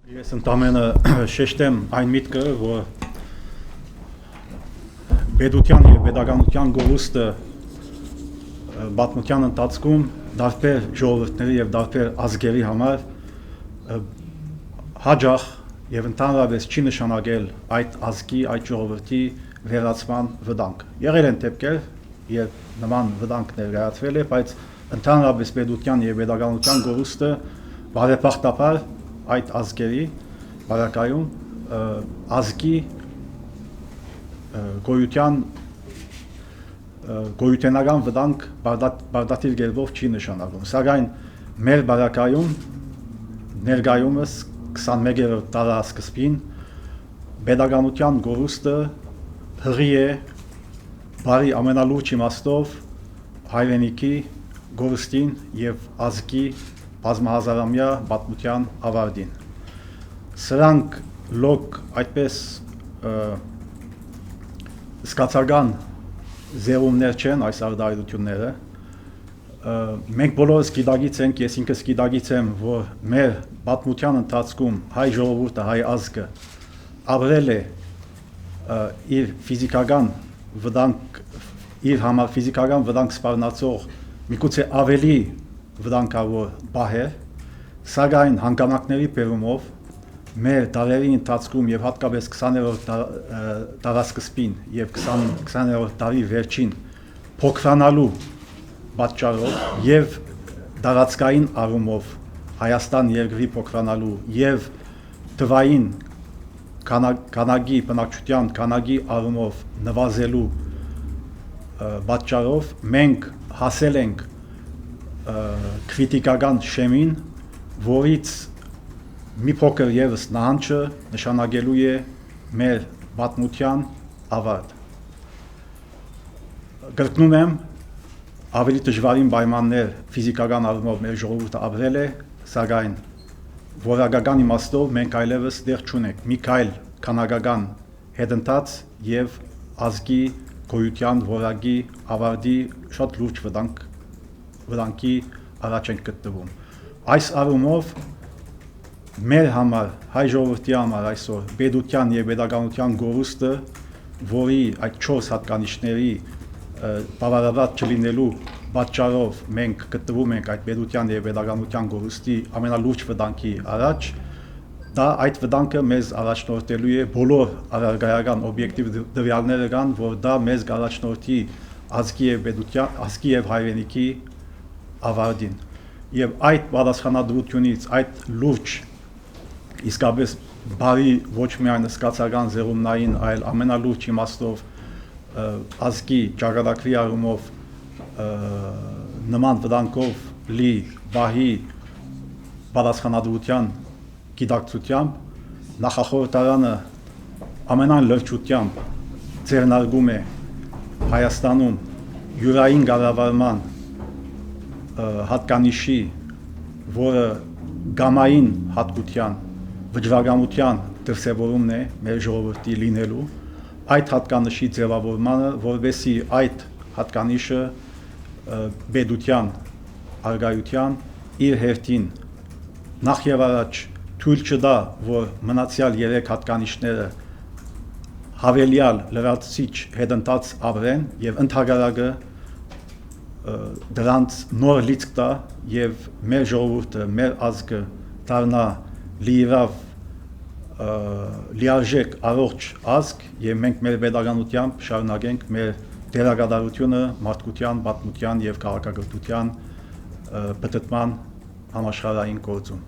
Ես ընդամենը շեշտեմ այն միտքը, որ պետության և պետականության գովուստը պատմության ընթացքում դարբեր ժողովուրդների և դարբեր ազգերի համար հաճախ և ընդհանրապես չի նշանակել այդ ազգի, այդ ժողովրդի վերացման վտանգ։ Եղել են դեպքեր, երբ նման վտանգ ներկայացվել է, բայց ընդհանրապես պետության և պետականության գովուստը բարեբախտաբար այդ ազգերի բարակայում ազգի գոյութենական վտանգ բարդատիր գերբով չի նշանակում։ Սակայն մեր բարակայում ներկայումս 21-րդ դարասկզբին պետականության գովուստը հղի է բարի ամենալուրջ իմաստով հայրենիքի գովուստին և ազգի բազմահազարամյա պատմության ավարտին։ Սրանք լոկ այդպես զգացական զեղումներ չեն այս արտահայտությունները։ Մենք բոլորս գիտակից ենք, ես ինքս գիտակից եմ, որ մեր պատմության ընթացքում հայ ժողովուրդը, հայ ազգը ապրել է իր ֆիզիկական վտանգ, իր համար ֆիզիկական վտանգ սպառնացող միգուցե ավելի վտանգավոր պահեր, սակայն հանգամանքների բերումով մեր դարերի ընթացքում և հատկապես 20-րդ դարասկզբին և 20-րդ դարի վերջին փոքրանալու պատճառով և տարածքային առումով Հայաստան երկրի փոքրանալու և թվային քանակի, բնակչության քանակի առումով նվազելու պատճառով մենք հասել ենք քրիտիկական շեմին, որից մի փոքր ևս նահանջը նշանակելու է մեր պատմության ավարտ։ Կրկնում եմ, ավելի դժվարին պայմաններ ֆիզիկական առումով մեր ժողովուրդը ապրել է, սակայն որակական իմաստով մենք այլևս դեռ չունենք մի քայլ քանակական հետընթաց և ազգի գոյության որակի ավարտի շատ լուրջ վտանգի առաջ ենք գտնվում։ Այս առումով մեր համար, հայ ժողովրդի համար այսօր պետության և պետականության գովուստը, որի այդ 4 հատկանիշների բավարարված չլինելու պատճառով մենք գտնվում ենք այդ պետության և պետականության գովուստի ամենալուրջ վտանգի առաջ, դա այդ վտանգը մեզ առաջնորդելու է, բոլոր առարկայական օբյեկտիվ տվյալները կան, որ դա մեզ կառաջնորդի ազգի և հայրենիքի ավարտին։ Եվ այդ պատասխանատվությունից, այդ լուրջ, իսկապես բարի ոչ միայն զգացական զեղումնային, այլ ամենալուրջ իմաստով ազգի ճակատագրի առումով նման վտանգով լի պահի պատասխանատվության գիտակցությամբ նախախորհրդարանը ամենայն լրջությամբ ձեռնարկում է Հայաստանում յուրային կառավարման հատկանիշի, որը գամային հատկության վճռականության դրսևորումն է մեր ժողովրդի լինելու, այդ հատկանիշի ձևավորմանը, որովհետեւ այդ հատկանիշը պետության առկայության իր հերթին նախ եւ առաջ թույլ չտա, որ մնացյալ 3 հատկանիշները հավելյալ լրացուցիչ հետընթաց ապրեն եւ ընդհակառակը դրանց նոր լիցք տա եւ մեր ժողովուրդը, մեր ազգը դառնա լիիրավ լիարժեք առողջ ազգ եւ մենք մեր պետականությամբ շարունակենք մեր դերակատարությունը մարդկության, պատմության եւ քաղաքակրթության պտտման համաշխարհային գործում։